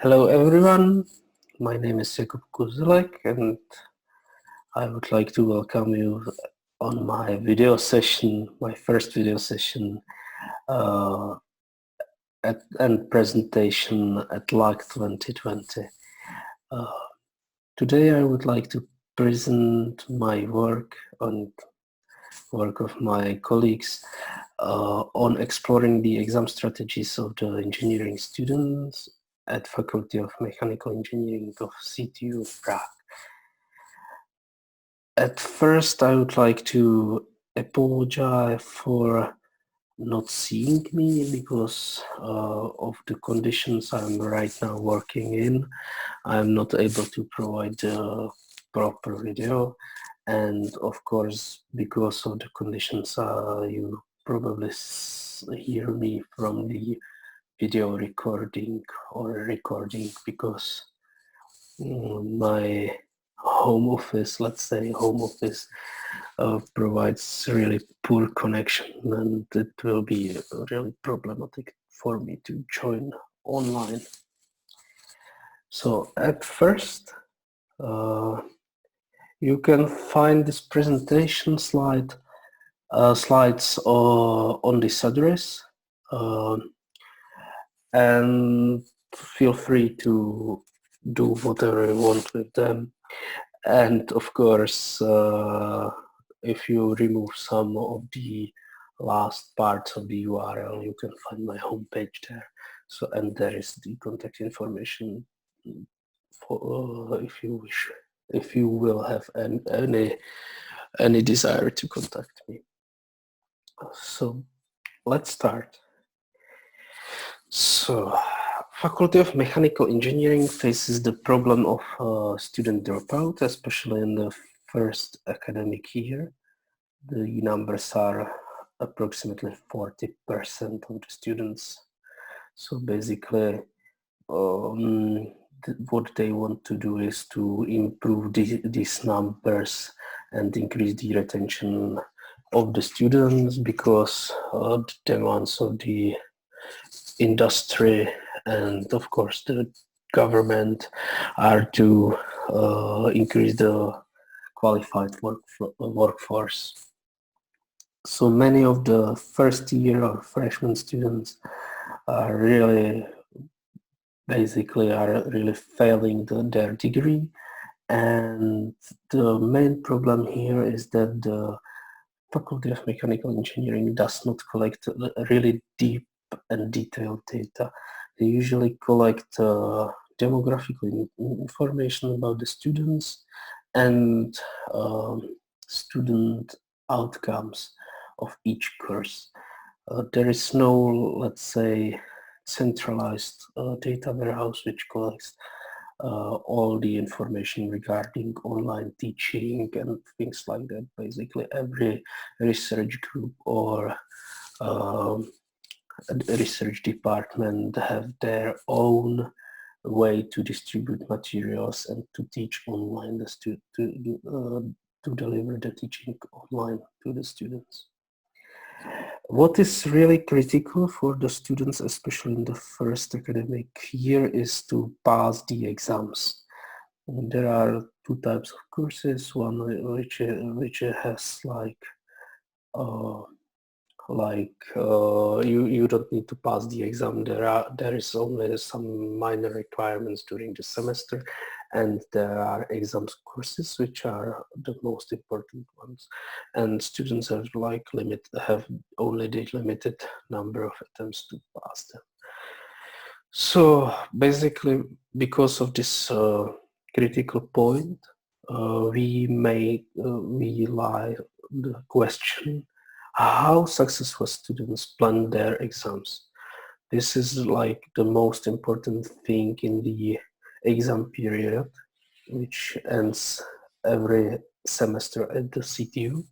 Hello everyone, my name is Jakub Kuzelek and I would like to welcome you on my video session, my first video session uh, and presentation at LAC 2020. Uh, Today I would like to present my work and work of my colleagues on exploring the exam strategies of the engineering students at Faculty of Mechanical Engineering of CTU Prague. At first, I would like to apologize for not seeing me because of the conditions I'm right now working in. I'm not able to provide a proper video, and of course, because of the conditions, you probably hear me from the video recording or recording because my home office, let's say home office, provides really poor connection, and it will be really problematic for me to join online. So at first, you can find this presentation slides on this address, and feel free to do whatever you want with them. And of course, if you remove some of the last parts of the URL, you can find my homepage there. So, and there is the contact information for if you wish, if you will have any desire to contact me. So, let's start. So, Faculty of Mechanical Engineering faces the problem of student dropout, especially in the first academic year. The numbers are approximately 40% of the students. So basically, what they want to do is to improve these numbers and increase the retention of the students because the demands of the industry and of course the government are to increase the qualified workforce. So many of the first year or freshman students are really failing their degree, and the main problem here is that the Faculty of Mechanical Engineering does not collect really deep and detailed data. They usually collect demographical information about the students and student outcomes of each course. There is no, let's say, centralized data warehouse which collects all the information regarding online teaching and things like that. Basically, every research group or um, research department have their own way to distribute materials and to teach online, to deliver the teaching online to the students. What is really critical for the students, especially in the first academic year, is to pass the exams. There are two types of courses. One which has uh, you don't need to pass the exam. There is only some minor requirements during the semester, and there are exams courses which are the most important ones, and students have only the limited number of attempts to pass them. So basically, because of this critical point, we lie the question: how successful students plan their exams. This is like the most important thing in the exam period, which ends every semester at the CTU.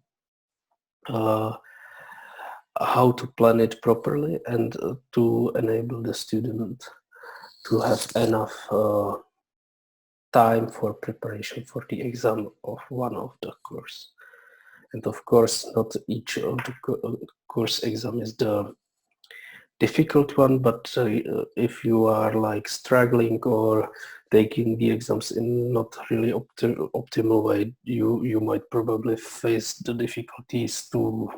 How to plan it properly and to enable the student to have enough time for preparation for the exam of one of the course. And of course, not each of the course exam is the difficult one, but if you are like struggling or taking the exams in not really optimal way, you might probably face the difficulties to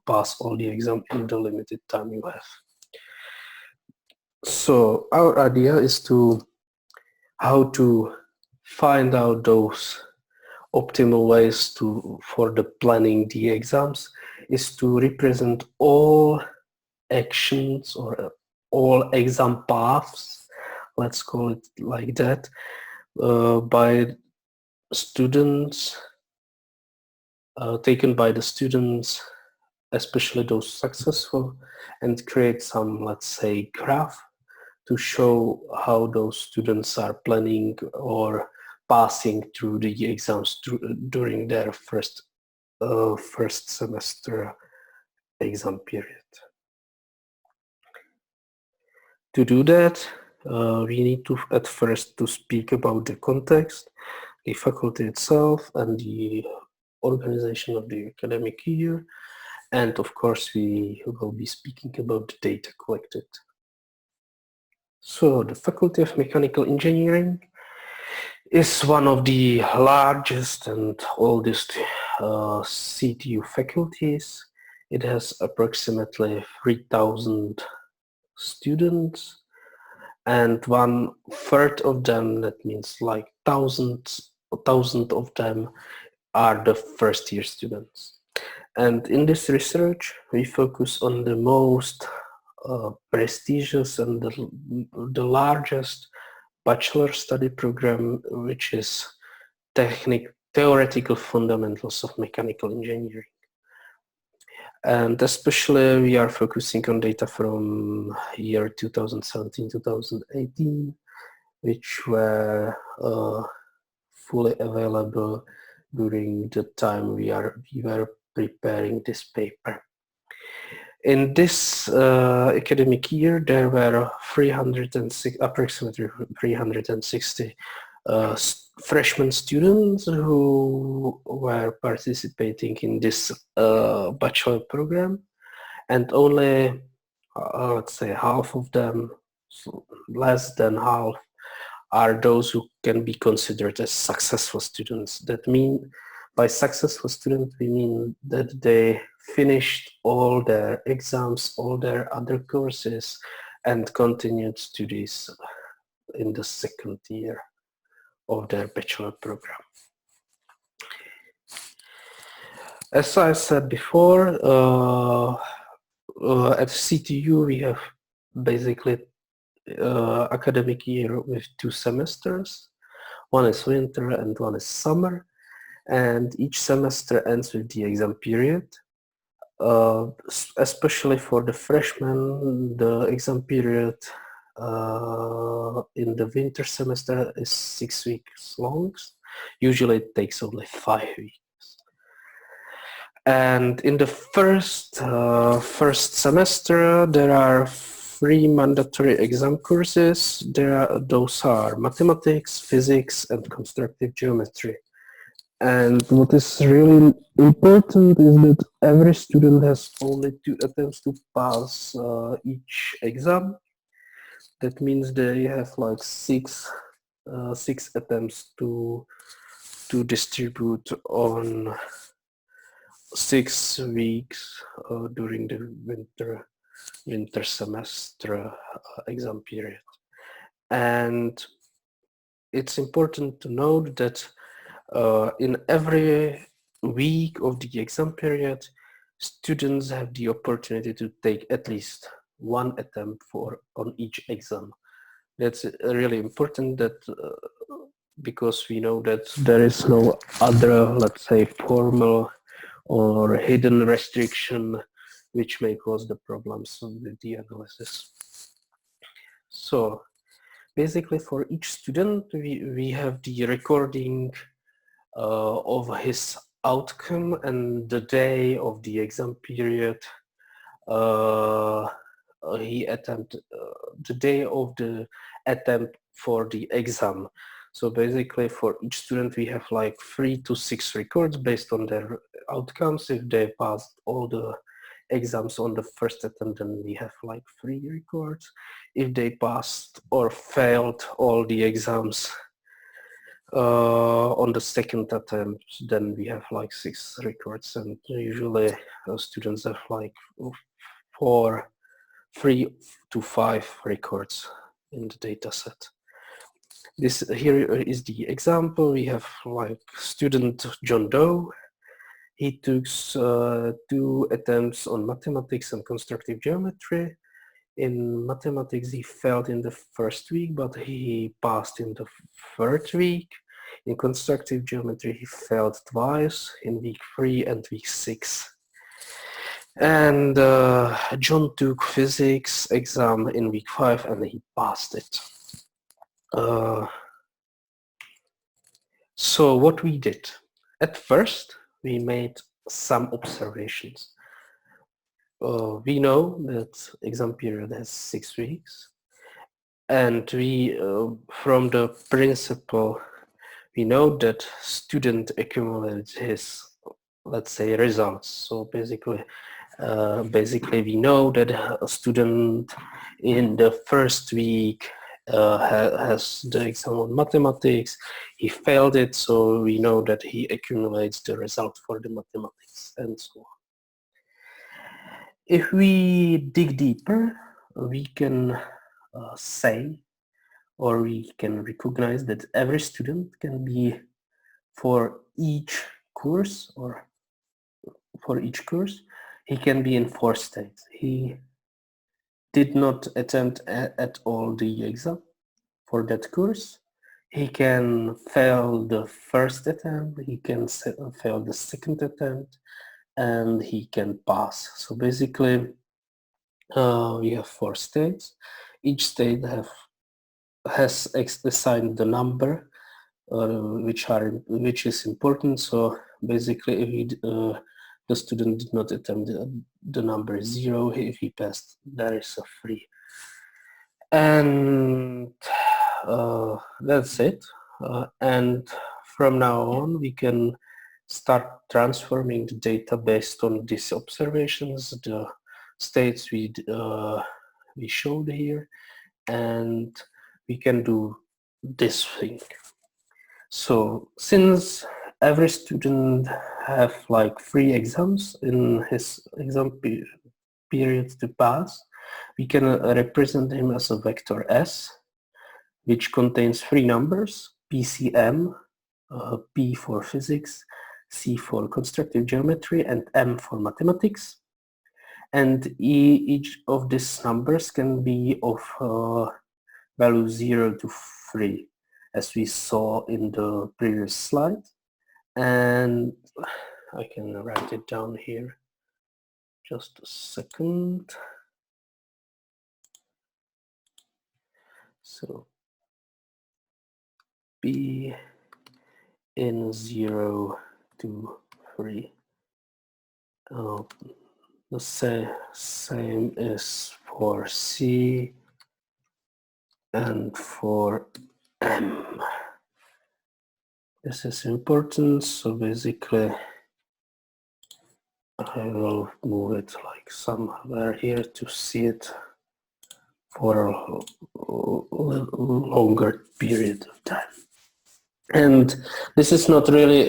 pass all the exam in the limited time you have. So our idea is to how to find out those optimal ways for the planning the exams is to represent all actions or all exam paths, let's call it like that, by students, taken by the students, especially those successful, and create some, let's say, graph to show how those students are planning or passing through the exams during their first semester exam period. To do that, we need to at first to speak about the context, the faculty itself, and the organization of the academic year. And of course, we will be speaking about the data collected. So the Faculty of Mechanical Engineering is one of the largest and oldest CTU faculties. It has approximately 3,000 students, and 1/3 of them, that means like thousands of them, are the first year students. And in this research, we focus on the most prestigious and the largest bachelor study program, which is Theoretical Fundamentals of Mechanical Engineering. And especially we are focusing on data from year 2017-2018, which were fully available during the time we were preparing this paper. In this academic year, there were approximately 360 freshman students who were participating in this bachelor program, and only let's say half of them, less than half, are those who can be considered as successful students. That mean by successful student we mean that they finished all their exams, all their other courses, and continued studies in the second year of their bachelor program. As I said before, at CTU we have basically academic year with 2 semesters. One is winter and one is summer, and each semester ends with the exam period. Especially for the freshmen, the exam period in the winter semester is 6 weeks long. Usually it takes only 5 weeks. And in the first semester, there are 3 mandatory exam courses. Those are mathematics, physics, and constructive geometry. And what is really important is that every student has only 2 attempts to pass each exam. That means they have like 6 attempts to distribute on 6 weeks during the winter semester exam period. And it's important to note that in every week of the exam period, students have the opportunity to take at least 1 attempt on each exam. That's really important, that because we know that there is no other, let's say, formal or hidden restriction which may cause the problems with the analysis. So basically for each student we have the recording of his outcome and the day of the exam period he attempted, the day of the attempt for the exam. So basically for each student we have like 3 to 6 records based on their outcomes if they passed all the exams on the first attempt, then we have like 3 records. If they passed or failed all the exams on the second attempt, then we have like 6 records, and usually students have like 3 to 5 records in the data set. This here is the example. We have like student John Doe. He took 2 attempts on mathematics and constructive geometry. In mathematics, he failed in the first week, but he passed in the third week. In constructive geometry, he failed twice, in week 3 and week 6. And John took physics exam in week 5 and he passed it. So what we did, at first we made some observations. We know that exam period has 6 weeks, and we from the principle we know that student accumulates his, let's say, results. So basically we know that a student in the first week has the exam on mathematics, he failed it, so we know that he accumulates the result for the mathematics and so on. If we dig deeper, we can say, or we can recognize that every student can be, for each course, he can be in 4 states. He did not attempt at all the exam for that course. He can fail the first attempt, he can fail the second attempt, and he can pass. So basically, we have 4 states. Each state has assigned the number which is important. So basically, if the student did not attempt, the number is 0. If he passed, there is a 3. And that's it. And from now on, we can start transforming the data based on these observations, the states we showed here, and we can do this thing. So since every student have like 3 exams in his exam period to pass, we can represent him as a vector S, which contains 3 numbers, PCM, P for physics, C for constructive geometry, and M for mathematics. And each of these numbers can be of value 0 to 3, as we saw in the previous slide. And I can write it down here. Just a second. So P in 0 to 3. The same is for C and for M. This is important, so basically I will move it like somewhere here to see it for a longer period of time. And this is not really,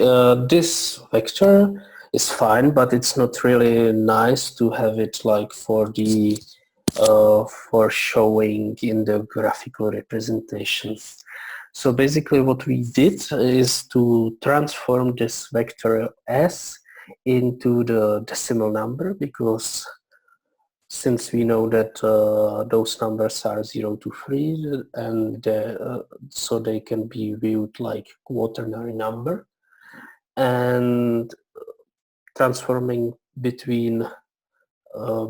this vector is fine, but it's not really nice to have it like for the for showing in the graphical representation. So basically what we did is to transform this vector S into the decimal number, because since we know that those numbers are 0 to 3, and so they can be viewed like quaternary number, and transforming between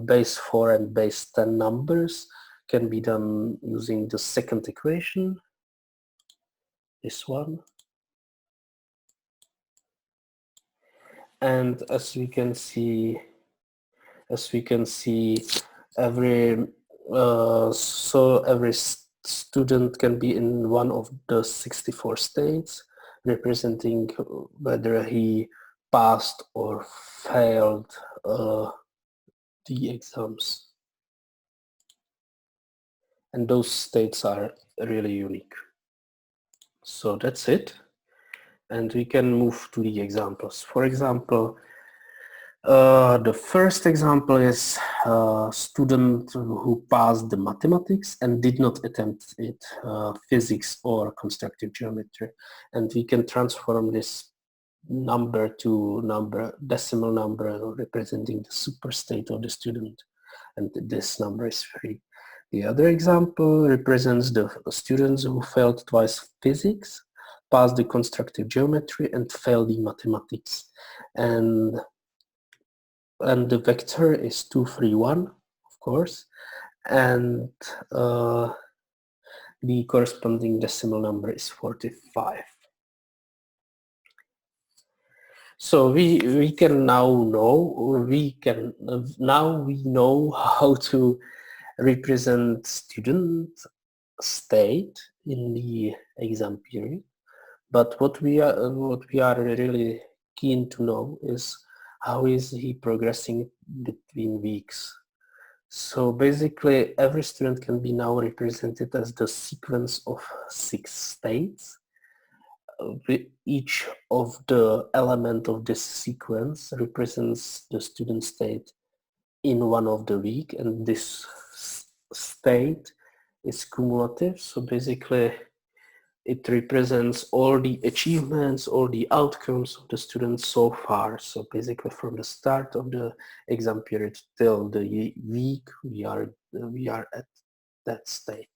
base 4 and base 10 numbers can be done using the second equation, this one. And as we can see, every every student can be in one of the 64 states, representing whether he passed or failed the exams. And those states are really unique. So that's it. And we can move to the examples. For example, the first example is a student who passed the mathematics and did not attempt it, physics or constructive geometry. And we can transform this number to decimal number representing the superstate of the student. And this number is 3. The other example represents the students who failed twice physics, passed the constructive geometry, and failed the mathematics. And the vector is 2, 3, 1, of course, and the corresponding decimal number is 45. So we can now know we know how to represent student state in the exam period. But what we are really keen to know is how is he progressing between weeks. So basically every student can be now represented as the sequence of 6 states. Each of the element of this sequence represents the student state in one of the week, and this state is cumulative. So basically it represents all the achievements, all the outcomes of the students so far. So basically from the start of the exam period till the week we are at that state.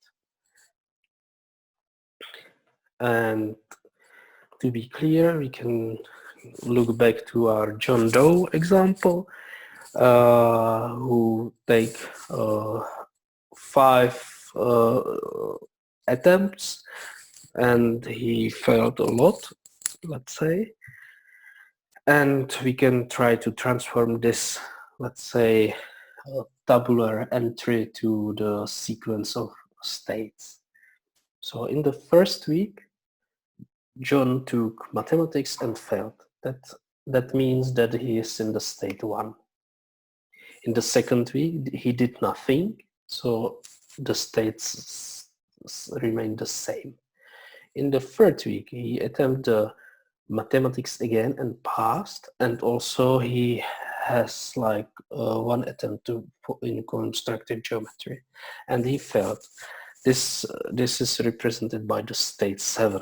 And to be clear, we can look back to our John Doe example, who take 5 attempts and he failed a lot, let's say. And we can try to transform this, let's say, tabular entry to the sequence of states. So in the first week, John took mathematics and failed. That means that he is in the state 1. In the second week, he did nothing, so the states remain the same. In the third week, he attempted the mathematics again and passed, and also he has like 1 attempt in constructive geometry, and he failed. This is represented by the state 7.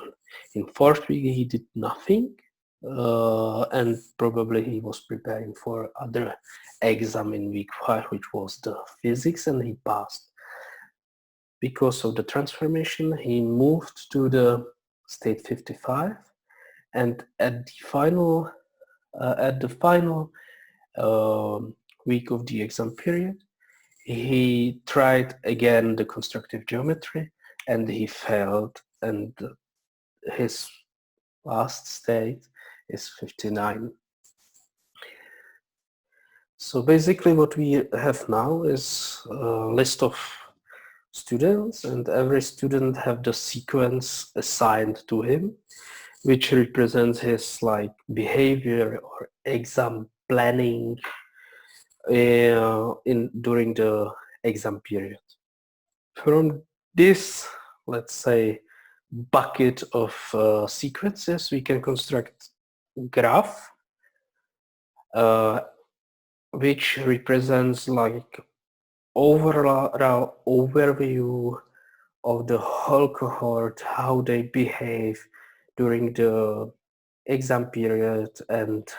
In fourth week he did nothing, and probably he was preparing for other exam in week 5, which was the physics, and he passed. Because of the transformation, he moved to the state 55, and at the final week of the exam period, he tried again the constructive geometry and he failed, and his last state is 59. So basically what we have now is a list of students, and every student have the sequence assigned to him, which represents his like behavior or exam planning during the exam period. From this, let's say, bucket of sequences, we can construct graph, which represents like overall overview of the whole cohort, how they behave during the exam period, and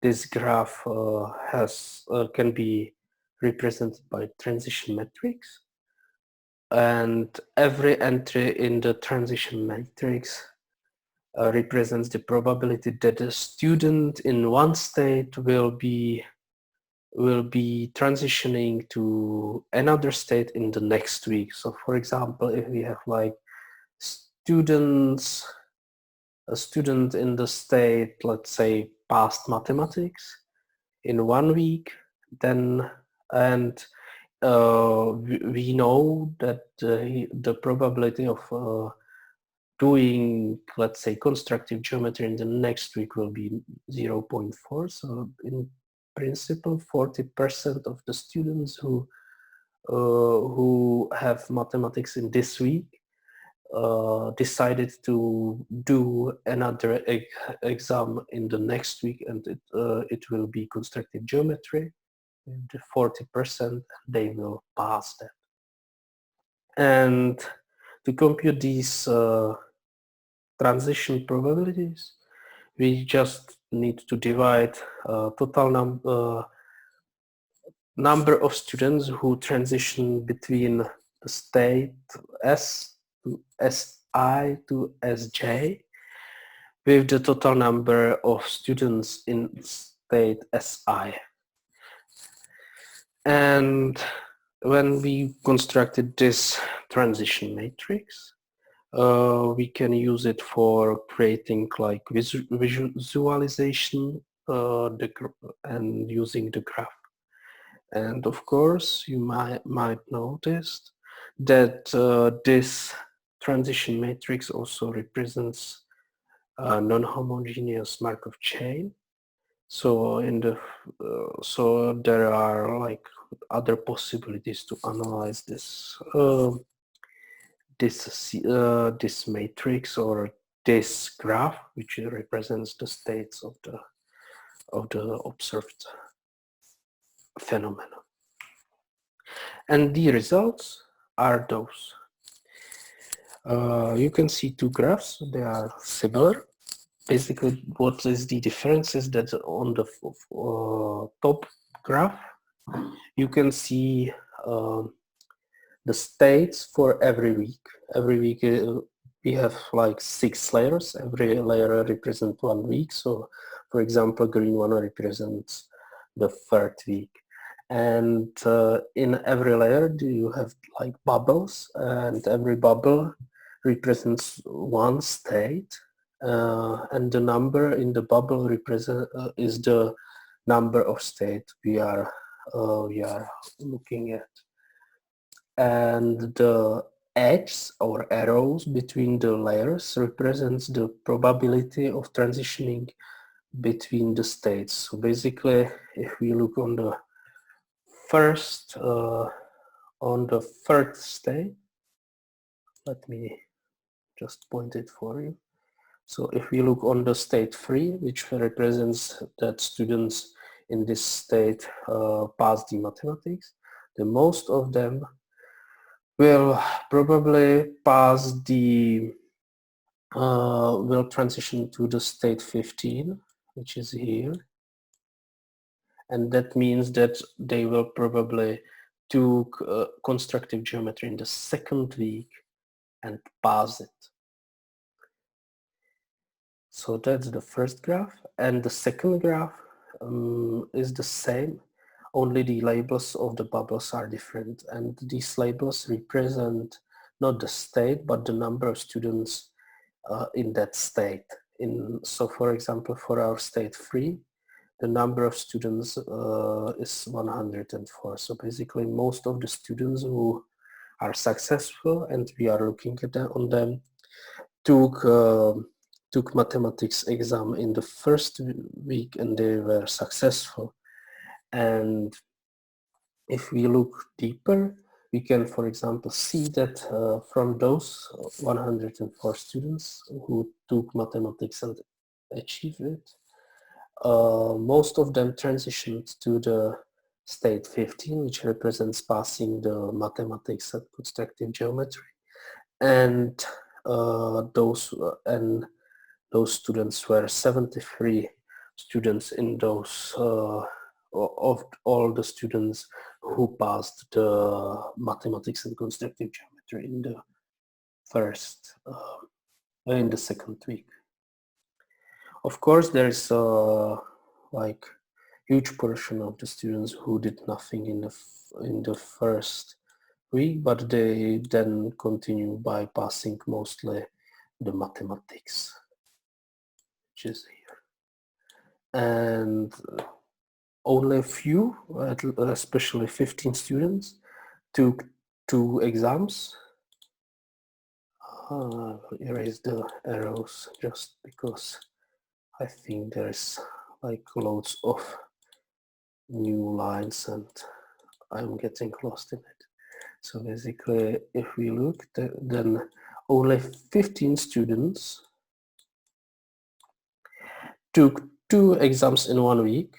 this graph can be represented by transition matrix, and every entry in the transition matrix represents the probability that a student in one state will be transitioning to another state in the next week. So for example, if we have like a student in the state, let's say, passed mathematics in 1 week, then we know that the probability of doing, let's say, constructive geometry in the next week will be 0.4. So in principle. 40% of the students who have mathematics in this week decided to do another exam in the next week, and it will be constructive geometry. The 40% they will pass that. And to compute these transition probabilities, we just need to divide total number of students who transition between the state S to Si to Sj with the total number of students in state Si. And when we constructed this transition matrix, we can use it for creating like visualization and using the graph. And of course, you might notice that this transition matrix also represents a non-homogeneous Markov chain. So so there are like other possibilities to analyze this this matrix or this graph, which represents the states of the observed phenomena. And the results are those. You can see two graphs, they are similar. Basically, what is the difference is that on the top graph, you can see the states for every week. Every week we have like 6 layers. Every layer represents 1 week. So, for example, green one represents the 3rd week. And in every layer you have like bubbles, and every bubble represents 1 state, and the number in the bubble is the number of states we are looking at. And the edges or arrows between the layers represents the probability of transitioning between the states. So basically, if we look on the first on the 3rd state, let me just point it for you. So if we look on the state 3, which represents that students in this state pass the mathematics, the most of them will probably pass the will transition to the state 15, which is here, and that means that they will probably do constructive geometry in the 2nd week and pass it. So that's the first graph, and the second graph is the same, only the labels of the bubbles are different, and these labels represent not the state but the number of students in that state. So for example, for our state 3, the number of students is 104. So basically most of the students who are successful, and we are looking at on them, took mathematics exam in the 1st week and they were successful. And if we look deeper, we can, for example, see that from those 104 students who took mathematics and achieved it, most of them transitioned to the state 15, which represents passing the mathematics and constructive geometry. And those students were 73 students in those of all the students who passed the mathematics and constructive geometry in the in the 2nd week. Of course, there's like huge portion of the students who did nothing in the 1st week, but they then continue by passing mostly the mathematics, which is here. And only a few, especially 15 students, took 2 exams. I'll erase the arrows just because I think there's like loads of new lines and I'm getting lost in it. So basically, if we look, then only 15 students took 2 exams in 1 week,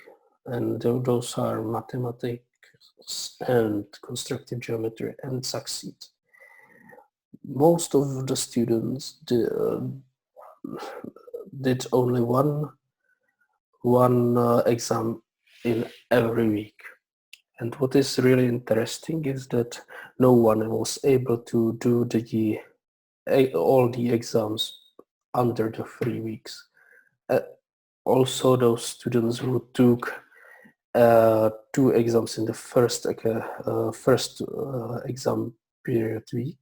and those are mathematics and constructive geometry, and succeed. Most of the students did only one exam in every week. And what is really interesting is that no one was able to do all the exams under the 3 weeks. Also, those students who took 2 exams in the first exam period week,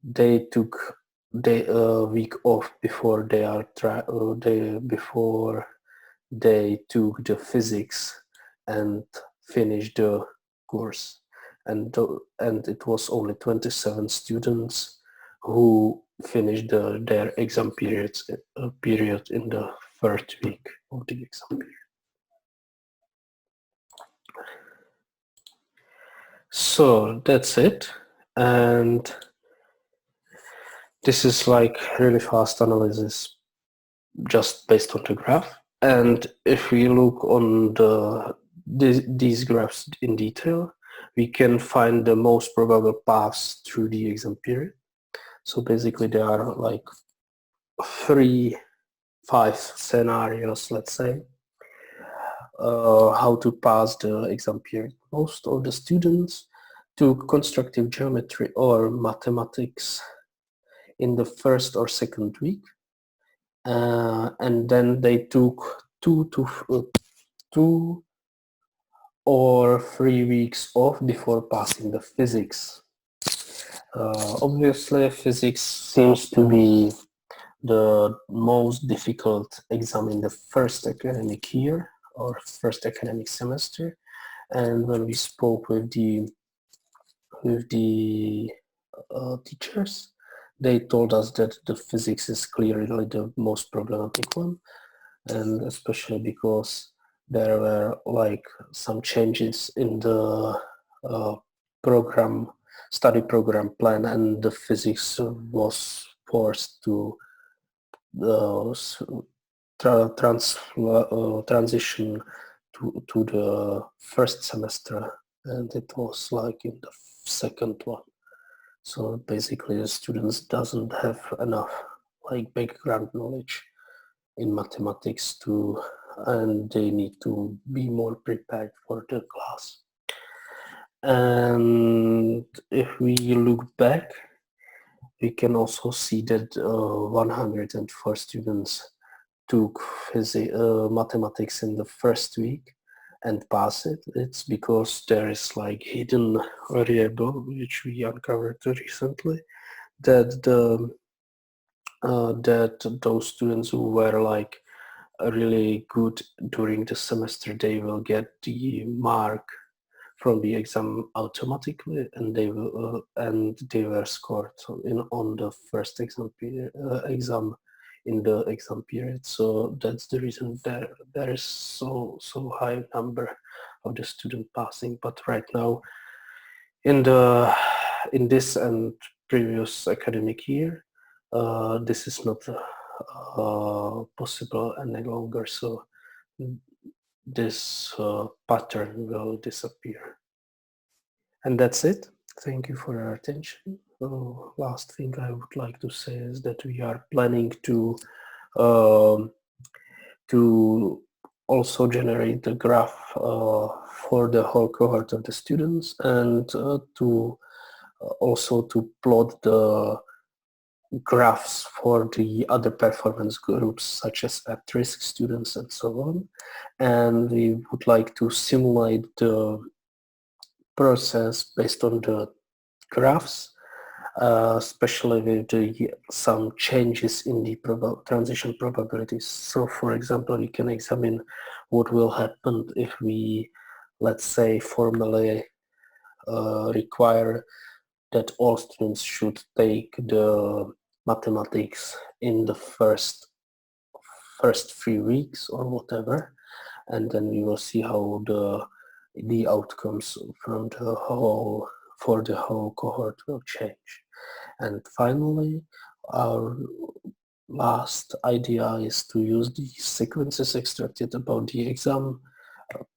they took the week off before they took the physics and finished the course, and it was only 27 students who finished their exam period in the third week of the exam period. So that's it, and this is like really fast analysis just based on the graph. And if we look on these graphs in detail, we can find the most probable paths through the exam period. So basically there are like 5 scenarios, let's say, how to pass the exam period. Most of the students took constructive geometry or mathematics in the first or second week, and then they took 2 or 3 weeks off before passing the physics. Obviously, physics seems to be the most difficult exam in the first academic year or first academic semester. And when we spoke with the teachers, they told us that the physics is clearly the most problematic one, and especially because there were like some changes in the study program plan, and the physics was forced to transition to the first semester, and it was like in the second one. So basically the students doesn't have enough like background knowledge in mathematics and they need to be more prepared for the class. And if we look back, we can also see that 104 students took mathematics in the first week and pass it. It's because there is like hidden variable which we uncovered recently, that those students who were like really good during the semester, they will get the mark from the exam automatically, and they were scored on the first exam in the exam period. So that's the reason there is so high number of the student passing. But right now, in this and previous academic year, this is not possible any longer. So this pattern will disappear. And that's it. Thank you for your attention. Last thing I would like to say is that we are planning to also generate the graph for the whole cohort of the students, and to plot the graphs for the other performance groups such as at-risk students and so on. And we would like to simulate the process based on the graphs, especially with some changes in the transition probabilities. So for example, we can examine what will happen if we, let's say, formally require that all students should take the mathematics in the first 3 weeks or whatever, and then we will see how the outcomes from the whole for the whole cohort will change. And finally, our last idea is to use the sequences extracted about the exam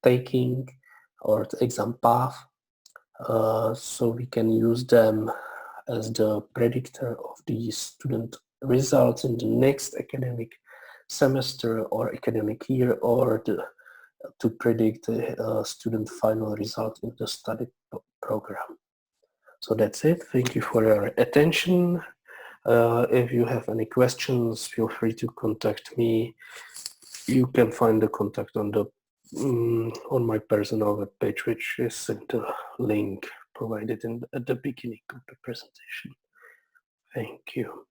taking or the exam path, so we can use them as the predictor of the student results in the next academic semester or academic year, or to predict the student final result in the study program. So that's it. Thank you for your attention. If you have any questions, feel free to contact me. You can find the contact on the on my personal webpage, which is in the link provided at the beginning of the presentation. Thank you.